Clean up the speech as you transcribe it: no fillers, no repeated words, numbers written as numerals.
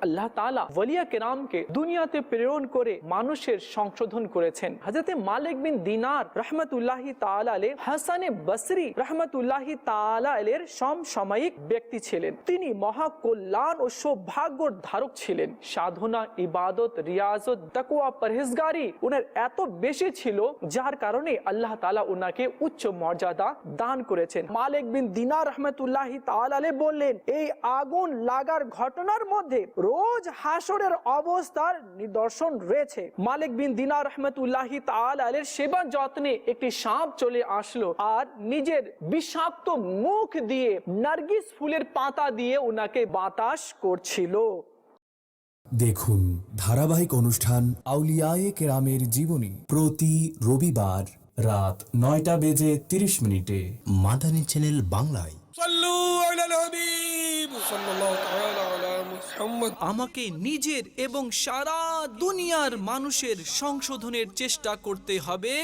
আল্লাহ তাআলা ওলিয়া কেরামকে দুনিয়াতে প্রেরণ করে মানুষের সংশোধন করেছেন। হযরত মালিক বিন দিনার রাহমাতুল্লাহি তাআলা আলাইহি হাসানে বসরি রাহমাতুল্লাহি তাআলা আলাইহির সমসাময়িক ব্যক্তি ছিলেন। তিনি মহা কল্যাণ ও সৌভাগ্যর ধারক ছিলেন। সাধনা, ইবাদত, রিয়াজত, তাকওয়া, পরহেজগারি উনার এত বেশি ছিল যার কারণে আল্লাহ তাআলা উনাকে উচ্চ মর্যাদা দান করেছেন। মালিক বিন দিনার রাহমাতুল্লাহি তাআলা আলাইহি বললেন, এই আগুন লাগার ঘটনার মধ্যে রোজ হাসরের অবস্থার নিদর্শন রয়েছে। মালিক বিন দিনার রাহমাতুল্লাহি তাআলা আলাইহির সেবা যত্নে একটি সাপ চলে আসলো আর নিজের বিষাক্ত মুখ দিয়ে নার্গিস ফুলের পাতা দিয়ে উনাকে বাতাস করছিল। দেখুন ধারাবাহিক অনুষ্ঠান আউলিয়ায়ে কেরামের জীবনী প্রতি রবিবার রাত 9:30 মাদানী চ্যানেল বাংলায়। আমাকে নিজের এবং সারা দুনিয়ার মানুষের সংশোধনের চেষ্টা করতে হবে।